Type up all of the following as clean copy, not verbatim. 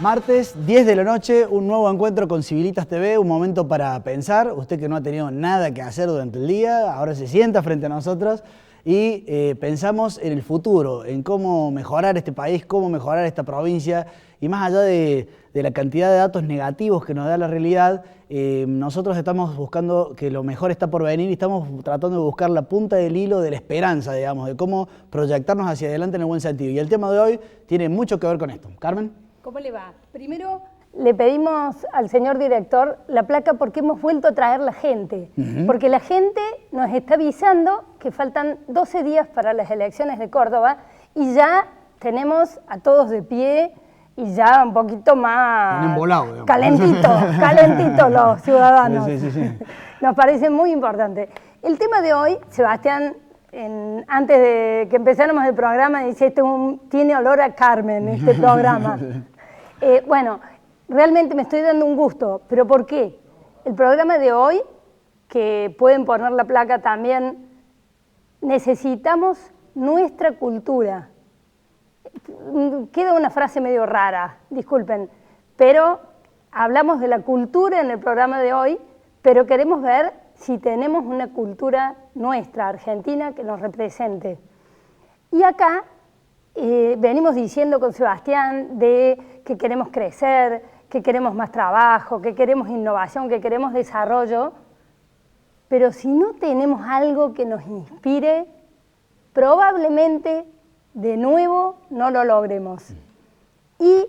Martes, 10 de la noche, un nuevo encuentro con Civilitas TV, un momento para pensar. Usted que no ha tenido nada que hacer durante el día, ahora se sienta frente a nosotros y pensamos en el futuro, en cómo mejorar este país, cómo mejorar esta provincia. Y más allá de la cantidad de datos negativos que nos da la realidad, nosotros estamos buscando que lo mejor está por venir y estamos tratando de buscar la punta del hilo de la esperanza, digamos, de cómo proyectarnos hacia adelante en el buen sentido. Y el tema de hoy tiene mucho que ver con esto. Carmen. ¿Cómo le va? Primero le pedimos al señor director la placa porque hemos vuelto a traer la gente. Porque la gente nos está avisando que faltan 12 días para las elecciones de Córdoba y ya tenemos a todos de pie y ya un poquito más calentitos los ciudadanos. Sí. Nos parece muy importante. El tema de hoy, Sebastián, antes de que empezáramos el programa, dice, tiene olor a Carmen este programa. Bueno, realmente me estoy dando un gusto, pero ¿por qué? El programa de hoy, que pueden poner la placa también, necesitamos nuestra cultura. Queda una frase medio rara, disculpen, pero hablamos de la cultura en el programa de hoy, pero queremos ver si tenemos una cultura nuestra, argentina, que nos represente. Y acá venimos diciendo con Sebastián de que queremos crecer, que queremos más trabajo, que queremos innovación, que queremos desarrollo, pero si no tenemos algo que nos inspire, probablemente de nuevo no lo logremos. Y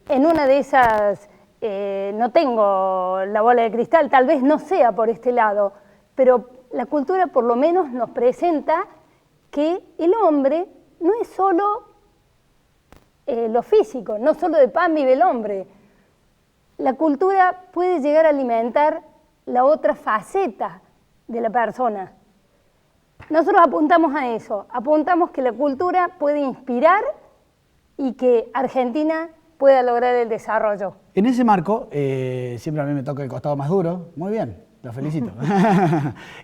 en una de esas, no tengo la bola de cristal, tal vez no sea por este lado, pero la cultura por lo menos nos presenta que el hombre no es solo lo físico, no solo de pan vive el hombre. La cultura puede llegar a alimentar la otra faceta de la persona. Nosotros apuntamos a eso, apuntamos que la cultura puede inspirar y que Argentina pueda lograr el desarrollo. En ese marco, siempre a mí me toca el costado más duro, muy bien. Los felicito.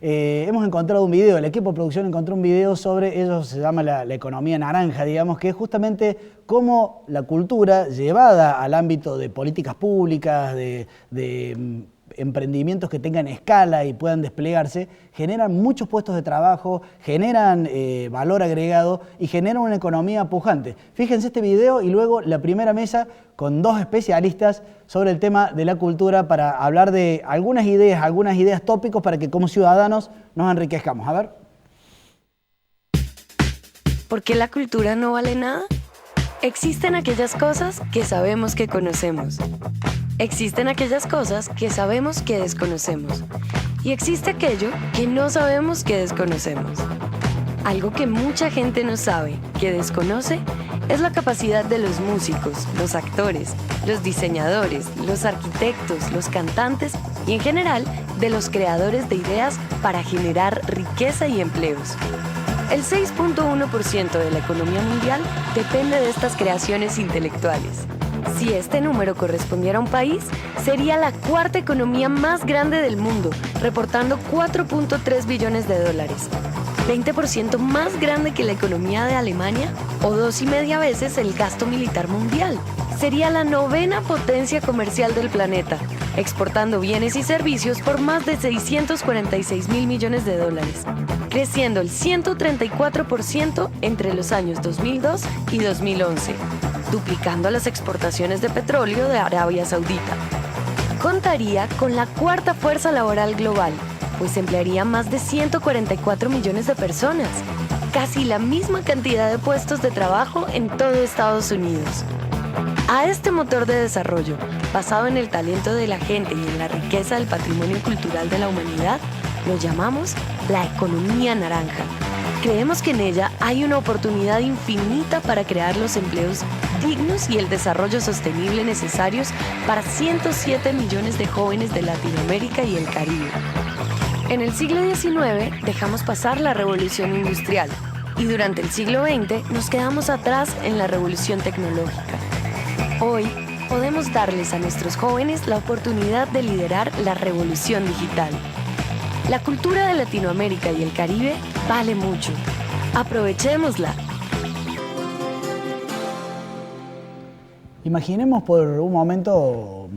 Hemos encontrado un video, el equipo de producción encontró un video sobre, eso se llama la economía naranja, digamos, que es justamente cómo la cultura llevada al ámbito de políticas públicas, de emprendimientos que tengan escala y puedan desplegarse, generan muchos puestos de trabajo, generan valor agregado y generan una economía pujante. Fíjense este video y luego la primera mesa con dos especialistas sobre el tema de la cultura para hablar de algunas ideas tópicos para que como ciudadanos nos enriquezcamos. A ver. ¿Por qué la cultura no vale nada? Existen aquellas cosas que sabemos que conocemos. Existen aquellas cosas que sabemos que desconocemos. Y existe aquello que no sabemos que desconocemos. Algo que mucha gente no sabe, que desconoce, es la capacidad de los músicos, los actores, los diseñadores, los arquitectos, los cantantes y en general de los creadores de ideas para generar riqueza y empleos. El 6.1% de la economía mundial depende de estas creaciones intelectuales. Si este número correspondiera a un país, sería la cuarta economía más grande del mundo, reportando 4.3 billones de dólares. 20% más grande que la economía de Alemania o 2,5 veces el gasto militar mundial. Sería la novena potencia comercial del planeta, exportando bienes y servicios por más de 646.000 millones de dólares, creciendo el 134% entre los años 2002 y 2011, duplicando las exportaciones de petróleo de Arabia Saudita. Contaría con la cuarta fuerza laboral global, pues emplearía más de 144 millones de personas, casi la misma cantidad de puestos de trabajo en todo Estados Unidos. A este motor de desarrollo, basado en el talento de la gente y en la riqueza del patrimonio cultural de la humanidad, lo llamamos la economía naranja. Creemos que en ella hay una oportunidad infinita para crear los empleos dignos y el desarrollo sostenible necesarios para 107 millones de jóvenes de Latinoamérica y el Caribe. En el siglo XIX dejamos pasar la revolución industrial y durante el siglo XX nos quedamos atrás en la revolución tecnológica. Hoy podemos darles a nuestros jóvenes la oportunidad de liderar la revolución digital. La cultura de Latinoamérica y el Caribe vale mucho. Aprovechémosla. Imaginemos por un momento,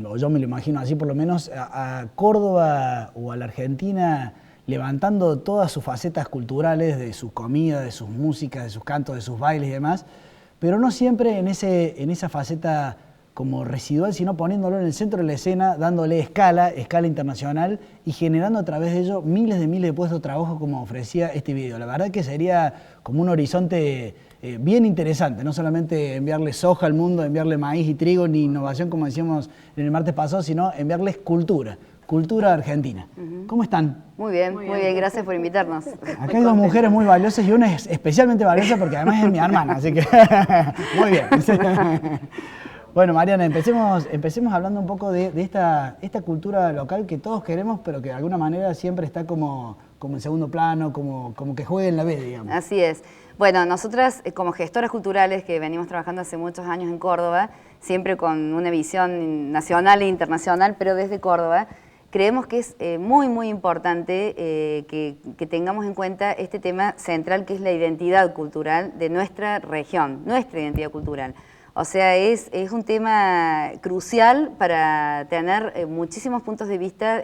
o yo me lo imagino así por lo menos, a Córdoba o a la Argentina levantando todas sus facetas culturales, de su comida, de sus músicas, de sus cantos, de sus bailes y demás, pero no siempre en esa faceta como residual, sino poniéndolo en el centro de la escena, dándole escala internacional y generando a través de ello miles de puestos de trabajo como ofrecía este video. La verdad que sería como un horizonte bien interesante, no solamente enviarle soja al mundo, enviarle maíz y trigo, ni innovación como decíamos en el martes pasado, sino enviarles cultura argentina. ¿Cómo están? Muy bien, gracias por invitarnos. Acá hay dos mujeres muy valiosas y una es especialmente valiosa porque además es mi hermana, así que muy bien. Bueno, Mariana, empecemos hablando un poco de esta cultura local que todos queremos, pero que de alguna manera siempre está como en segundo plano, como que juegue en la B, digamos. Así es. Bueno, nosotras como gestoras culturales que venimos trabajando hace muchos años en Córdoba, siempre con una visión nacional e internacional, pero desde Córdoba, creemos que es muy importante que tengamos en cuenta este tema central que es la identidad cultural de nuestra región, nuestra identidad cultural. O sea, es un tema crucial para tener muchísimos puntos de vista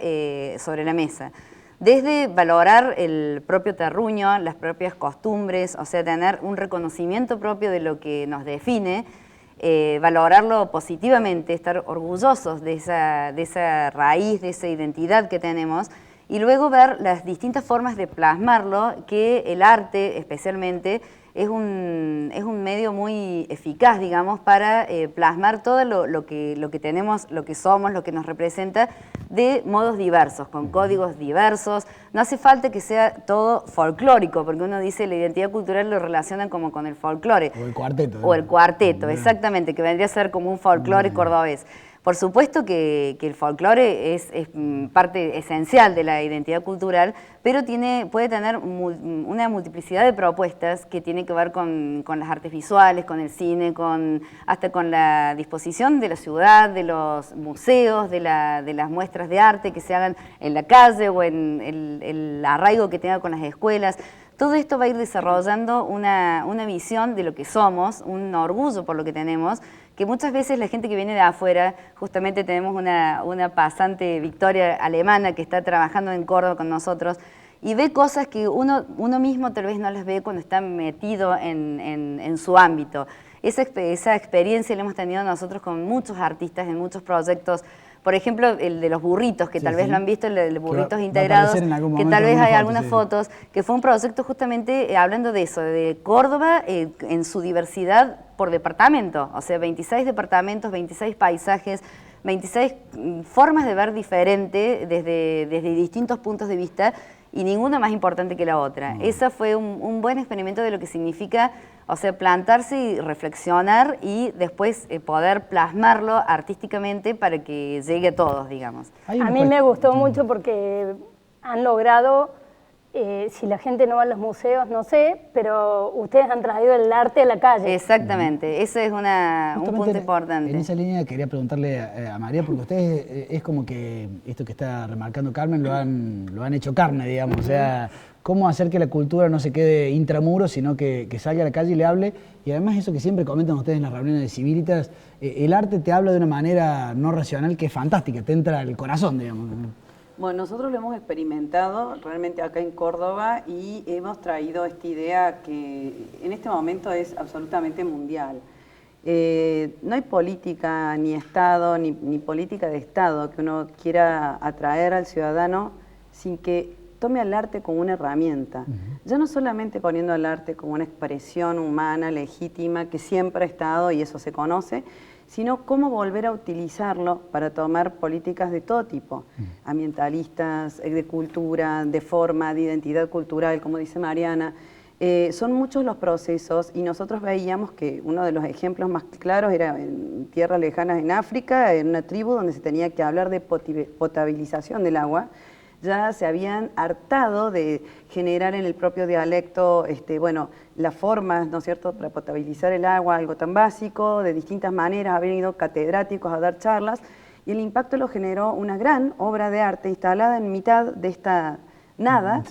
sobre la mesa. Desde valorar el propio terruño, las propias costumbres, o sea, tener un reconocimiento propio de lo que nos define, valorarlo positivamente, estar orgullosos de esa raíz, de esa identidad que tenemos, y luego ver las distintas formas de plasmarlo, que el arte especialmente es un medio muy eficaz, digamos, para plasmar todo lo que tenemos, lo que somos, lo que nos representa, de modos diversos, con códigos diversos. No hace falta que sea todo folclórico, porque uno dice la identidad cultural lo relacionan como con el folclore. O el cuarteto. O el cuarteto, exactamente, que vendría a ser como un folclore cordobés. Por supuesto que el folclore es parte esencial de la identidad cultural, pero puede tener una multiplicidad de propuestas que tiene que ver con las artes visuales, con el cine, hasta con la disposición de la ciudad, de los museos, de las muestras de arte que se hagan en la calle o en el arraigo que tenga con las escuelas. Todo esto va a ir desarrollando una visión de lo que somos, un orgullo por lo que tenemos, que muchas veces la gente que viene de afuera, justamente tenemos una pasante Victoria alemana que está trabajando en Córdoba con nosotros, y ve cosas que uno mismo tal vez no las ve cuando está metido en su ámbito. Esa experiencia la hemos tenido nosotros con muchos artistas en muchos proyectos. Por ejemplo, el de los burritos, que tal vez lo han visto, el de burritos integrados, que tal vez hay algunas fotos, que fue un proyecto justamente hablando de eso, de Córdoba en su diversidad por departamento, o sea, 26 departamentos, 26 paisajes, 26 formas de ver diferente desde distintos puntos de vista, y ninguna más importante que la otra. Ese fue un buen experimento de lo que significa, o sea, plantarse y reflexionar y después poder plasmarlo artísticamente para que llegue a todos, digamos. A mí me gustó mucho porque han logrado, si la gente no va a los museos, no sé, pero ustedes han traído el arte a la calle. Exactamente, ese es un punto importante. En esa línea quería preguntarle a María, porque ustedes es como que esto que está remarcando Carmen lo han hecho carne, digamos, o sea, cómo hacer que la cultura no se quede intramuros, sino que salga a la calle y le hable, y además eso que siempre comentan ustedes en las reuniones de Civilitas, el arte te habla de una manera no racional que es fantástica, te entra al corazón, digamos. Bueno, nosotros lo hemos experimentado realmente acá en Córdoba y hemos traído esta idea que en este momento es absolutamente mundial. No hay política ni Estado, ni política de Estado que uno quiera atraer al ciudadano sin que tome al arte como una herramienta. Ya no solamente poniendo al arte como una expresión humana, legítima, que siempre ha estado y eso se conoce, sino cómo volver a utilizarlo para tomar políticas de todo tipo, ambientalistas, de cultura, de forma, de identidad cultural, como dice Mariana. Son muchos los procesos y nosotros veíamos que uno de los ejemplos más claros era en tierras lejanas en África, en una tribu donde se tenía que hablar de potabilización del agua. Ya se habían hartado de generar en el propio dialecto, las formas, ¿no es cierto?, para potabilizar el agua, algo tan básico, de distintas maneras, habían ido catedráticos a dar charlas, y el impacto lo generó una gran obra de arte instalada en mitad de esta nada,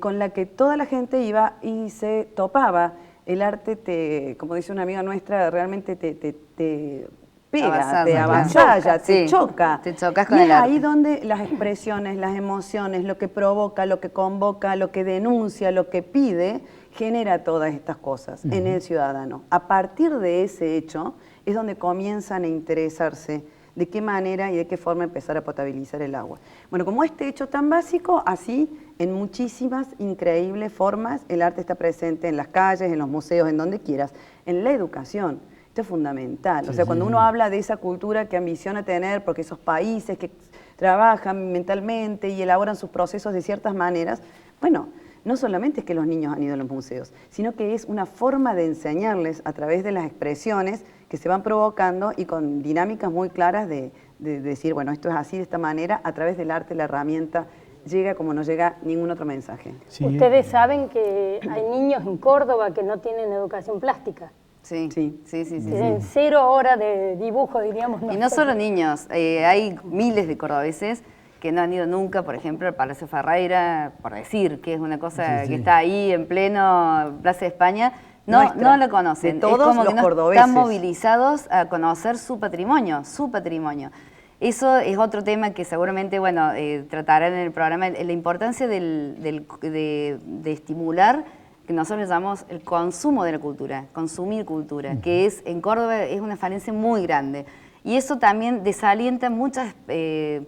con la que toda la gente iba y se topaba el arte como dice una amiga nuestra, realmente te pega, Avasalla, te avasalla, te sí, choca. te chocas con y el es arte. ahí donde las expresiones, las emociones, lo que provoca, lo que convoca, lo que denuncia, lo que pide, genera todas estas cosas en el ciudadano. A partir de ese hecho es donde comienzan a interesarse de qué manera y de qué forma empezar a potabilizar el agua. Bueno, como este hecho tan básico, así en muchísimas increíbles formas el arte está presente en las calles, en los museos, en donde quieras, en la educación. Esto es fundamental. O sea, cuando uno habla de esa cultura que ambiciona tener, porque esos países que trabajan mentalmente y elaboran sus procesos de ciertas maneras, bueno, no solamente es que los niños han ido a los museos, sino que es una forma de enseñarles a través de las expresiones que se van provocando y con dinámicas muy claras de decir, bueno, esto es así, de esta manera, a través del arte, la herramienta llega como no llega ningún otro mensaje. Sí. Ustedes saben que hay niños en Córdoba que no tienen educación plástica. Sí, Sí. sí, sí, sí. Tienen 0 horas de dibujo, diríamos. Y no solo niños, hay miles de cordobeses que no han ido nunca, por ejemplo, al Palacio Ferreira, por decir que es una cosa que está ahí en pleno Plaza de España, no la conocen. De todos es como los que no cordobeses. están movilizados a conocer su patrimonio, su patrimonio. Eso es otro tema que seguramente, bueno, tratarán en el programa, la importancia de estimular, que nosotros llamamos el consumo de la cultura, consumir cultura, que es en Córdoba es una falencia muy grande. Y eso también desalienta muchas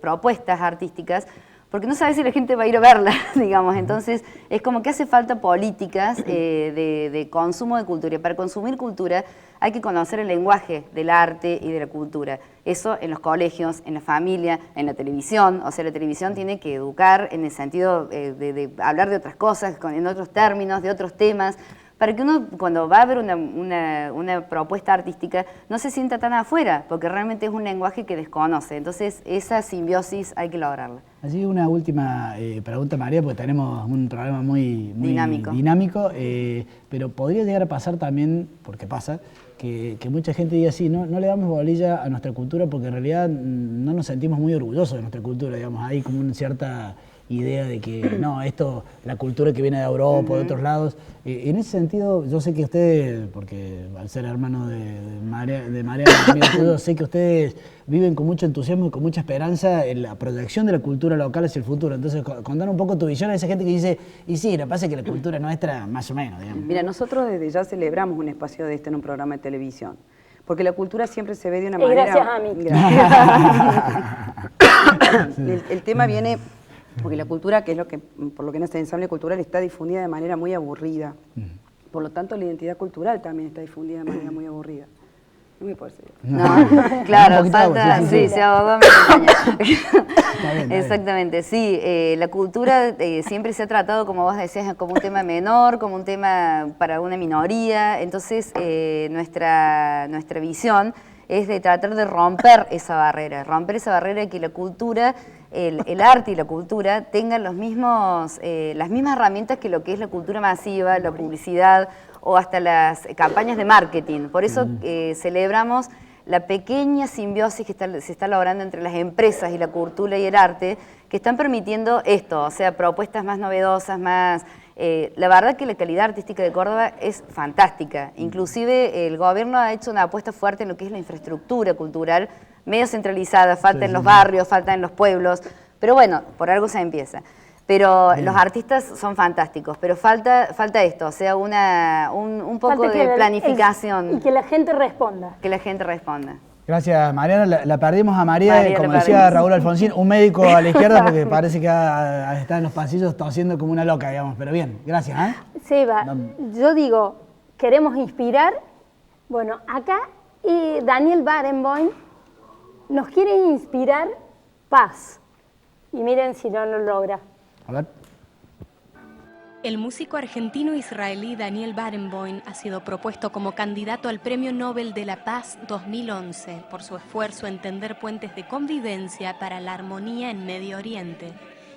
propuestas artísticas, porque no sabes si la gente va a ir a verlas, digamos. Entonces, es como que hace falta políticas de consumo de cultura. Y para consumir cultura hay que conocer el lenguaje del arte y de la cultura. Eso en los colegios, en la familia, en la televisión. O sea, la televisión tiene que educar en el sentido de hablar de otras cosas, en otros términos, de otros temas, para que uno, cuando va a ver una propuesta artística, no se sienta tan afuera, porque realmente es un lenguaje que desconoce. Entonces, esa simbiosis hay que lograrla. Así una última pregunta, María, porque tenemos un programa muy dinámico, pero podría llegar a pasar también, porque pasa, que mucha gente diga así, no le damos bolilla a nuestra cultura porque en realidad no nos sentimos muy orgullosos de nuestra cultura, digamos, hay como una cierta idea de que no, la cultura que viene de Europa, de otros lados. En ese sentido, yo sé que ustedes, porque al ser hermano de María, amigo tuyo, sé que ustedes viven con mucho entusiasmo y con mucha esperanza en la proyección de la cultura local hacia el futuro. Entonces, contanos un poco tu visión a esa gente que dice, y sí, lo que pasa es que la cultura nuestra, más o menos, digamos. Mira, nosotros desde ya celebramos un espacio de en un programa de televisión, porque la cultura siempre se ve de una manera... Gracias a mí. Gracias. El tema viene... Porque la cultura, que es por lo que en este ensamble cultural está difundida de manera muy aburrida. Por lo tanto, la identidad cultural también está difundida de manera muy aburrida. No me puedo decir. No, claro, Un poquito falta, agua, sí, se ahogó mi compañera. Exactamente, sí, la cultura siempre se ha tratado, como vos decías, como un tema menor, como un tema para una minoría. Entonces, nuestra visión es de tratar de romper esa barrera de que la cultura, el arte y la cultura tengan las mismas herramientas que lo que es la cultura masiva, la publicidad o hasta las campañas de marketing. Por eso celebramos la pequeña simbiosis que se está logrando entre las empresas y la cultura y el arte, que están permitiendo esto, o sea, propuestas más novedosas, más... la verdad que la calidad artística de Córdoba es fantástica. Inclusive el gobierno ha hecho una apuesta fuerte en lo que es la infraestructura cultural, medio centralizada, falta en los barrios, falta en los pueblos, pero bueno, por algo se empieza. Pero los artistas son fantásticos, pero falta esto, o sea, un poco de planificación. Y que la gente responda. Que la gente responda. Gracias, Mariana. La perdimos a María, María, como la decía perdimos. Raúl Alfonsín, un médico a la izquierda porque parece que está en los pasillos tosiendo como una loca, digamos. Pero bien, gracias. Seba, yo digo, queremos inspirar. Bueno, acá Daniel Barenboim nos quiere inspirar paz. Y miren si no lo logra. A ver. El músico argentino-israelí Daniel Barenboim ha sido propuesto como candidato al Premio Nobel de la Paz 2011 por su esfuerzo en tender puentes de convivencia para la armonía en Medio Oriente.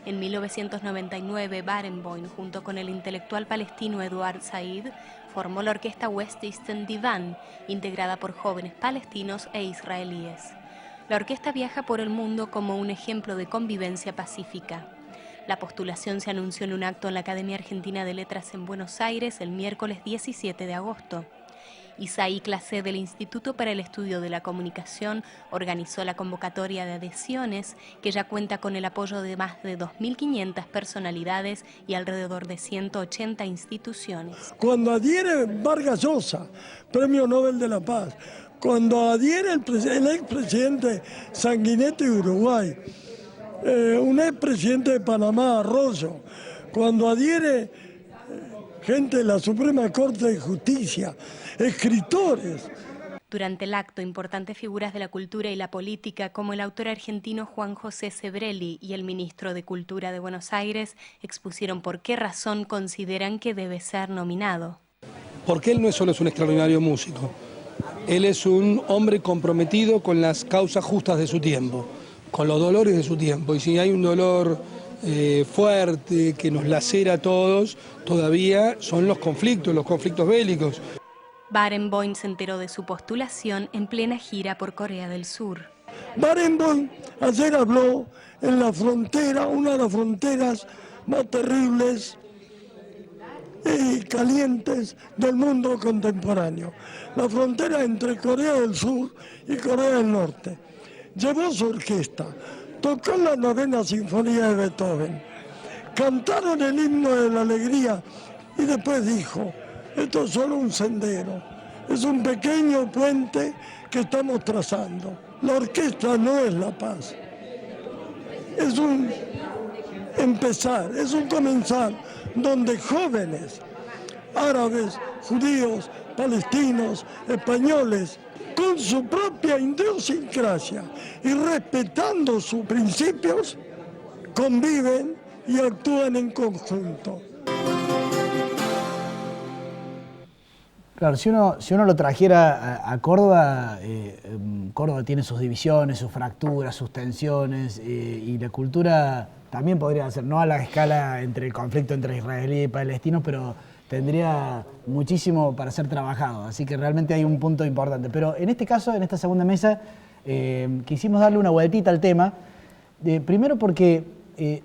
En 1999, Barenboim, junto con el intelectual palestino Eduard Said, formó la orquesta West Eastern Divan, integrada por jóvenes palestinos e israelíes. La orquesta viaja por el mundo como un ejemplo de convivencia pacífica. La postulación se anunció en un acto en la Academia Argentina de Letras en Buenos Aires el miércoles 17 de agosto. Isaí Clase del Instituto para el Estudio de la Comunicación organizó la convocatoria de adhesiones, que ya cuenta con el apoyo de más de 2.500 personalidades y alrededor de 180 instituciones. Cuando adhiere Vargas Llosa, Premio Nobel de la Paz, cuando adhiere el expresidente Sanguinetti de Uruguay, un expresidente de Panamá, Arroyo, cuando adhiere gente de la Suprema Corte de Justicia, escritores. Durante el acto, importantes figuras de la cultura y la política, como el autor argentino Juan José Sebrelli y el ministro de Cultura de Buenos Aires, expusieron por qué razón consideran que debe ser nominado. Porque él no solo es un extraordinario músico, él es un hombre comprometido con las causas justas de su tiempo, con los dolores de su tiempo. Y si hay un dolor fuerte que nos lacera a todos, todavía son los conflictos bélicos. Barenboim se enteró de su postulación en plena gira por Corea del Sur. Barenboim ayer habló en la frontera, una de las fronteras más terribles y calientes del mundo contemporáneo, la frontera entre Corea del Sur y Corea del Norte. Llevó su orquesta, tocó la 9ª Sinfonía de Beethoven, cantaron el himno de la alegría y después dijo: esto es solo un sendero, es un pequeño puente que estamos trazando. La orquesta no es la paz, es un empezar, es un comenzar, donde jóvenes, árabes, judíos, palestinos, españoles, con su propia idiosincrasia y respetando sus principios, conviven y actúan en conjunto. Claro, si uno lo trajera a Córdoba, Córdoba tiene sus divisiones, sus fracturas, sus tensiones, y la cultura también podría ser, no a la escala entre el conflicto entre israelíes y palestinos, pero tendría muchísimo para ser trabajado, así que realmente hay un punto importante. Pero en este caso, en esta segunda mesa, quisimos darle una vueltita al tema, primero porque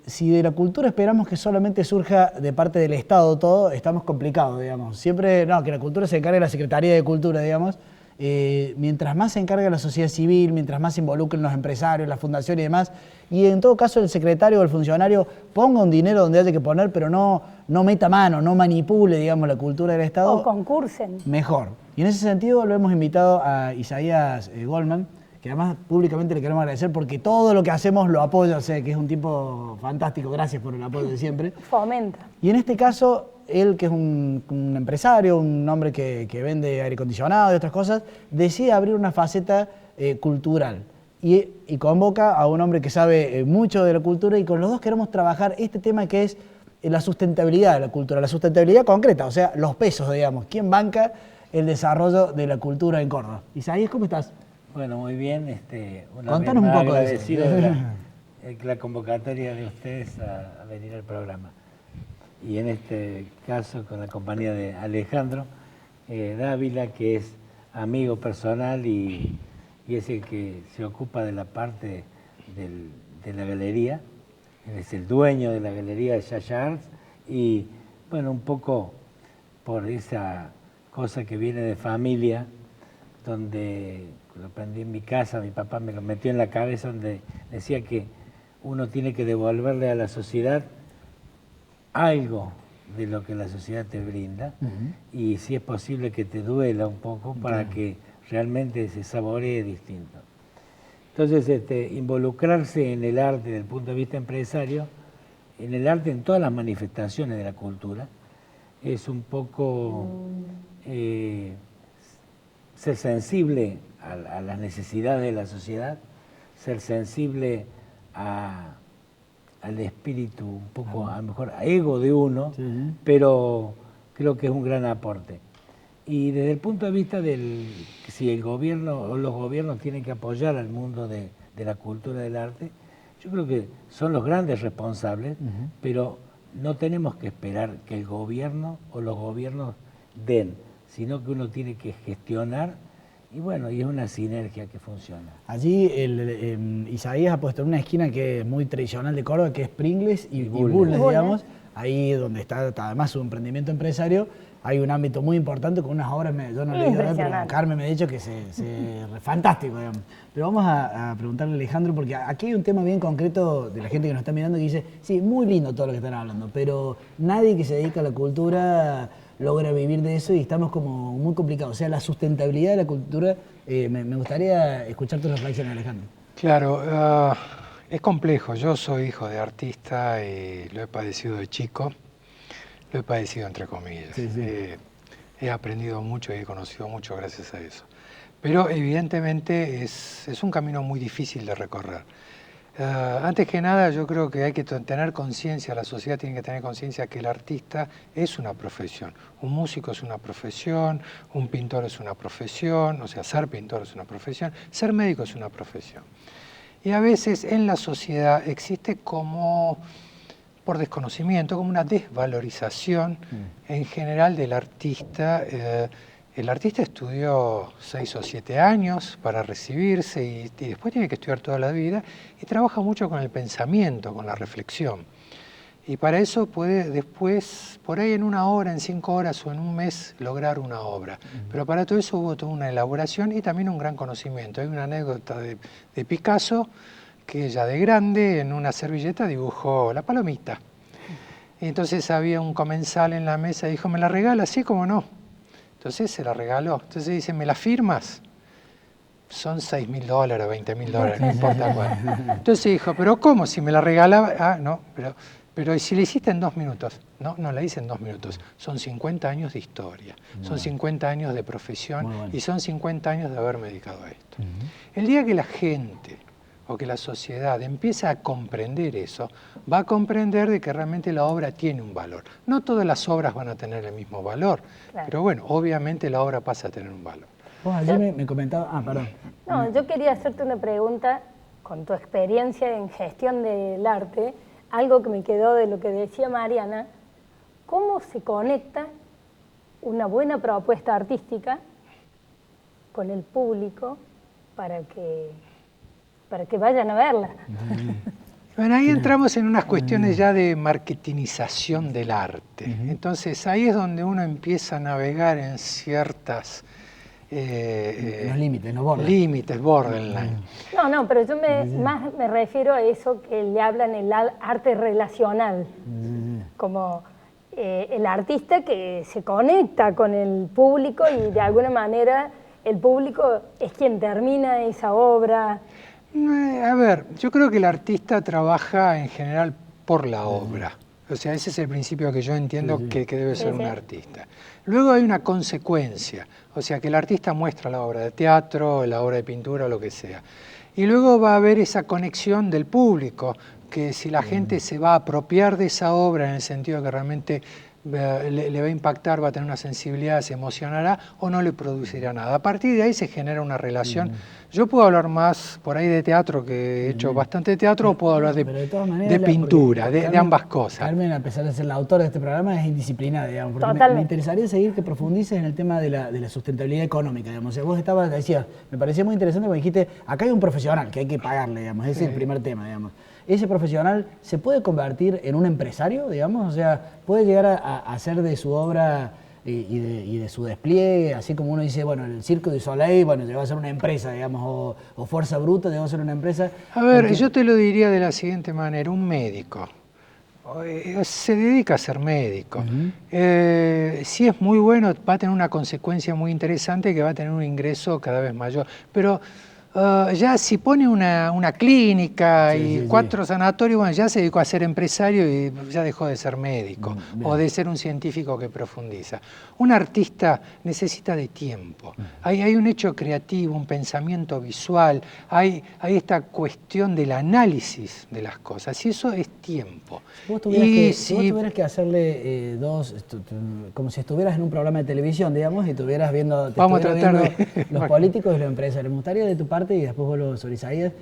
si de la cultura esperamos que solamente surja de parte del Estado todo, estamos complicados, digamos. Siempre, no, que la cultura se encargue de la Secretaría de Cultura, digamos. Mientras más se encargue la sociedad civil, mientras más se involucren los empresarios, la fundación y demás, y en todo caso el secretario o el funcionario ponga un dinero donde haya que poner, pero no meta mano, no manipule, digamos, la cultura del Estado. O concursen. Mejor. Y en ese sentido lo hemos invitado a Isaías Goldman, que además públicamente le queremos agradecer porque todo lo que hacemos lo apoya, o sea que es un tipo fantástico, gracias por el apoyo de siempre. Fomenta. Y en este caso, él que es un empresario, un hombre que vende aire acondicionado y otras cosas, decide abrir una faceta cultural y convoca a un hombre que sabe mucho de la cultura, y con los dos queremos trabajar este tema que es la sustentabilidad de la cultura, la sustentabilidad concreta, o sea, los pesos, digamos, quién banca el desarrollo de la cultura en Córdoba. Isaías, ¿cómo estás? Bueno, muy bien. Contanos un poco de eso. Agradecido de la convocatoria de ustedes a venir al programa. Y en este caso con la compañía de Alejandro Dávila, que es amigo personal y es el que se ocupa de la parte de la galería. Él es el dueño de la galería de Yaya Arts y, bueno, un poco por esa cosa que viene de familia, donde lo aprendí en mi casa, mi papá me lo metió en la cabeza, donde decía que uno tiene que devolverle a la sociedad algo de lo que la sociedad te brinda, y si es posible que te duela un poco para que realmente se saboree distinto. Entonces, involucrarse en el arte desde el punto de vista empresario, en el arte en todas las manifestaciones de la cultura, es un poco ser sensible a las necesidades de la sociedad, ser sensible al espíritu, un poco, a lo mejor, ego de uno, pero creo que es un gran aporte. Y desde el punto de vista si el gobierno o los gobiernos tienen que apoyar al mundo de la cultura del arte, yo creo que son los grandes responsables, pero no tenemos que esperar que el gobierno o los gobiernos den, sino que uno tiene que gestionar Y bueno, y es una sinergia que funciona. Allí Isaías ha puesto en una esquina que es muy tradicional de Córdoba, que es Pringles y Bulnes, digamos. Ahí donde está además su emprendimiento empresario, hay un ámbito muy importante con unas obras, yo no le he ido a ver, pero Carmen me ha dicho que fantástico, digamos. Pero vamos a preguntarle a Alejandro, porque aquí hay un tema bien concreto de la gente que nos está mirando que dice, sí, muy lindo todo lo que están hablando, pero nadie que se dedica a la cultura logra vivir de eso y estamos como muy complicados. O sea, la sustentabilidad de la cultura, me gustaría escuchar tus reflexiones, Alejandro. Claro, es complejo. Yo soy hijo de artista y lo he padecido de chico. Lo he padecido entre comillas. Sí, sí. He aprendido mucho y he conocido mucho gracias a eso. Pero evidentemente es un camino muy difícil de recorrer. Antes que nada, yo creo que hay que tener conciencia, la sociedad tiene que tener conciencia que el artista es una profesión. Un músico es una profesión, un pintor es una profesión, o sea, ser pintor es una profesión, ser médico es una profesión. Y a veces en la sociedad existe como, por desconocimiento, como una desvalorización en general del artista. El artista estudió 6 o 7 años para recibirse y después tiene que estudiar toda la vida y trabaja mucho con el pensamiento, con la reflexión. Y para eso puede después, por ahí en 1 hora, en 5 horas o en un mes, lograr una obra. Pero para todo eso hubo toda una elaboración y también un gran conocimiento. Hay una anécdota de Picasso, que ya de grande en una servilleta dibujó la palomita. Y entonces había un comensal en la mesa y dijo, ¿me la regala? Sí, ¿cómo no? Entonces se la regaló. Entonces dice, ¿me la firmas? Son $6.000, $20.000, no importa cuál. Entonces dijo, ¿pero cómo? Si me la regalaba... Ah, no, pero si la hiciste en 2 minutos. No, no la hice en 2 minutos. Son 50 años de historia, son 50 años de profesión y son 50 años de haberme dedicado a esto. El día que la gente o que la sociedad empieza a comprender eso, va a comprender de que realmente la obra tiene un valor. No todas las obras van a tener el mismo valor, pero bueno, obviamente la obra pasa a tener un valor. Vos ayer me comentabas... Ah, perdón. No, yo quería hacerte una pregunta, con tu experiencia en gestión del arte, algo que me quedó de lo que decía Mariana, ¿cómo se conecta una buena propuesta artística con el público para que vayan a verla? Bueno, ahí entramos en unas cuestiones ya de marketingización del arte. Entonces ahí es donde uno empieza a navegar en ciertas... los límites, no borderline. Límites, borderline. No, pero yo más me refiero a eso que le hablan el arte relacional. Como el artista que se conecta con el público y de alguna manera el público es quien termina esa obra. A ver, yo creo que el artista trabaja en general por la obra. O sea, ese es el principio que yo entiendo que debe ser un artista. Luego hay una consecuencia, o sea, que el artista muestra la obra de teatro, la obra de pintura o lo que sea. Y luego va a haber esa conexión del público, que si la gente se va a apropiar de esa obra en el sentido de que realmente le va a impactar, va a tener una sensibilidad, se emocionará o no le producirá nada. A partir de ahí se genera una relación. Yo puedo hablar más por ahí de teatro, que he hecho bastante teatro, o puedo hablar de pintura, de ambas cosas. Carmen, a pesar de ser la autora de este programa, es indisciplinada, digamos. Porque me interesaría seguir que profundices en el tema de la sustentabilidad económica, digamos. O sea, vos decías, me parecía muy interesante porque dijiste, acá hay un profesional que hay que pagarle, digamos. Ese es el primer tema, digamos. ¿Ese profesional se puede convertir en un empresario, digamos? O sea, ¿puede llegar a hacer de su obra y de su despliegue, así como uno dice, bueno, el Circo du Soleil, bueno, llegó a ser una empresa, digamos, o Fuerza Bruta llegó a ser una empresa? A ver, yo te lo diría de la siguiente manera, un médico se dedica a ser médico. Si es muy bueno, va a tener una consecuencia muy interesante, que va a tener un ingreso cada vez mayor. Pero ya si pone una clínica y 4 sanatorios, bueno, ya se dedicó a ser empresario y ya dejó de ser médico o de ser un científico que profundiza. Un artista necesita de tiempo. Hay un hecho creativo, un pensamiento visual, hay esta cuestión del análisis de las cosas y eso es tiempo. Si vos tuvieras que hacerle como si estuvieras en un programa de televisión, digamos, y estuvieras viendo, los políticos y los empresarios, me gustaría de tu parte, y después vuelvo sobre Isaías,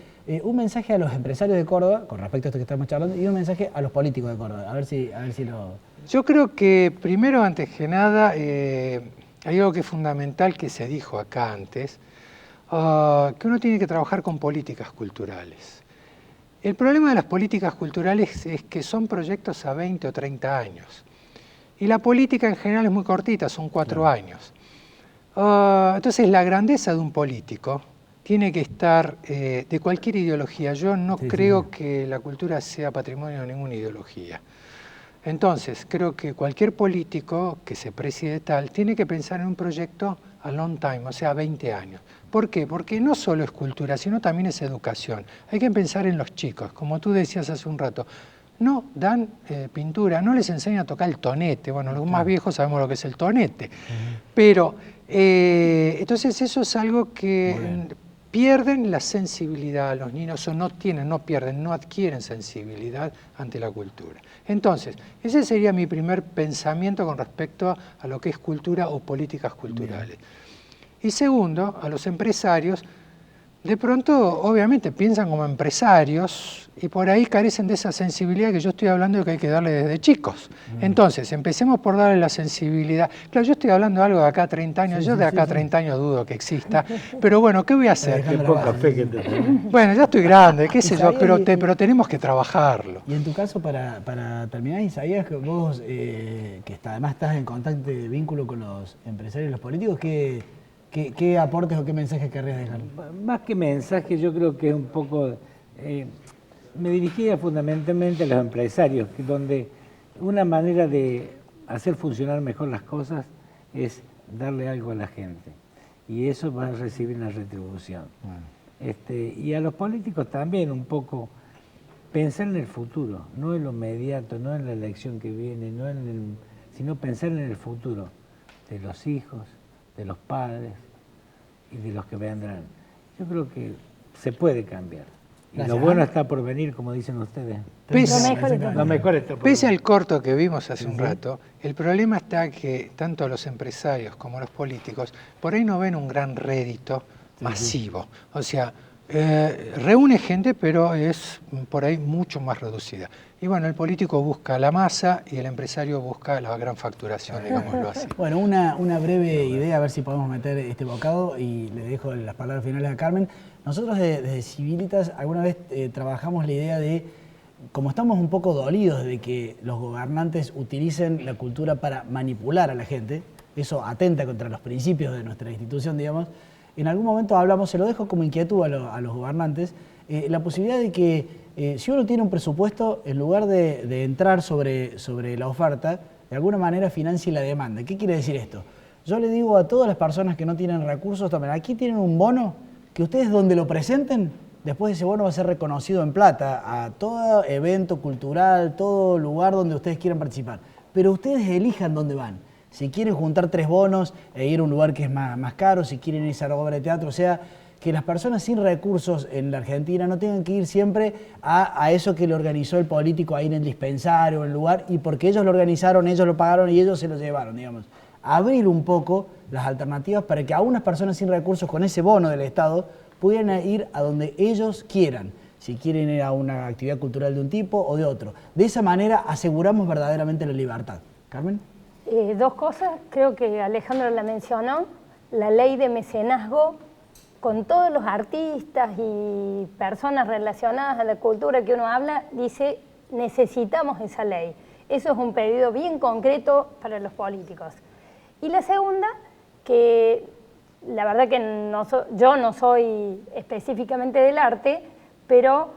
un mensaje a los empresarios de Córdoba, con respecto a esto que estamos charlando, y un mensaje a los políticos de Córdoba, a ver si lo... Yo creo que primero, antes que nada, hay algo que es fundamental que se dijo acá antes, que uno tiene que trabajar con políticas culturales. El problema de las políticas culturales es que son proyectos a 20 o 30 años. Y la política en general es muy cortita, son 4 años. Entonces la grandeza de un político tiene que estar de cualquier ideología. Yo no creo que la cultura sea patrimonio de ninguna ideología. Entonces, creo que cualquier político que se preside tal tiene que pensar en un proyecto a long time, o sea, 20 años. ¿Por qué? Porque no solo es cultura, sino también es educación. Hay que pensar en los chicos, como tú decías hace un rato. No dan pintura, no les enseñan a tocar el tonete. Bueno, los más viejos sabemos lo que es el tonete. Pero, entonces eso es algo que pierden la sensibilidad. Los niños no adquieren sensibilidad ante la cultura. Entonces, ese sería mi primer pensamiento con respecto a lo que es cultura o políticas culturales. Y segundo, a los empresarios, de pronto, obviamente, piensan como empresarios y por ahí carecen de esa sensibilidad que yo estoy hablando de que hay que darle desde chicos. Entonces, empecemos por darle la sensibilidad. Claro, yo estoy hablando de algo de acá a 30 años, yo de acá a 30 años dudo que exista, pero bueno, ¿qué voy a hacer? Bueno, ya estoy grande, qué sé yo, pero tenemos que trabajarlo. Y en tu caso, para terminar, Isaías, que vos, además estás en constante vínculo con los empresarios y los políticos, ¿qué aportes o qué mensajes querrías dejar? Más que mensajes, yo creo que es un poco... me dirigía fundamentalmente a los empresarios, donde una manera de hacer funcionar mejor las cosas es darle algo a la gente. Y eso va a recibir una retribución. Y a los políticos también un poco pensar en el futuro, no en lo inmediato, no en la elección que viene, sino pensar en el futuro de los hijos, de los padres y de los que vendrán. Yo creo que se puede cambiar. Y lo bueno está por venir, como dicen ustedes. Pese al corto que vimos hace un rato, el problema está que tanto los empresarios como los políticos por ahí no ven un gran rédito masivo. O sea, reúne gente, pero es por ahí mucho más reducida. Y bueno, el político busca la masa y el empresario busca la gran facturación, digámoslo así. Bueno, una breve idea, a ver si podemos meter este bocado, y le dejo las palabras finales a Carmen. Nosotros desde Civilitas alguna vez trabajamos la idea de, como estamos un poco dolidos de que los gobernantes utilicen la cultura para manipular a la gente, eso atenta contra los principios de nuestra institución, digamos. En algún momento hablamos, se lo dejo como inquietud a los gobernantes, la posibilidad de que si uno tiene un presupuesto, en lugar de entrar sobre la oferta, de alguna manera financie la demanda. ¿Qué quiere decir esto? Yo le digo a todas las personas que no tienen recursos, tomen, aquí tienen un bono que ustedes donde lo presenten, después ese bono va a ser reconocido en plata a todo evento cultural, todo lugar donde ustedes quieran participar. Pero ustedes elijan dónde van. Si quieren juntar 3 bonos e ir a un lugar que es más caro, si quieren irse a la obra de teatro, o sea, que las personas sin recursos en la Argentina no tengan que ir siempre a eso que le organizó el político, a ir en el dispensario o en el lugar, y porque ellos lo organizaron, ellos lo pagaron y ellos se lo llevaron, digamos. Abrir un poco las alternativas para que a unas personas sin recursos con ese bono del Estado pudieran ir a donde ellos quieran, si quieren ir a una actividad cultural de un tipo o de otro. De esa manera aseguramos verdaderamente la libertad. ¿Carmen? 2 cosas, creo que Alejandro la mencionó, la ley de mecenazgo con todos los artistas y personas relacionadas a la cultura que uno habla, dice necesitamos esa ley. Eso es un pedido bien concreto para los políticos. Y la segunda, que la verdad que yo no soy específicamente del arte, pero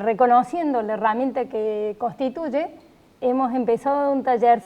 reconociendo la herramienta que constituye, hemos empezado un taller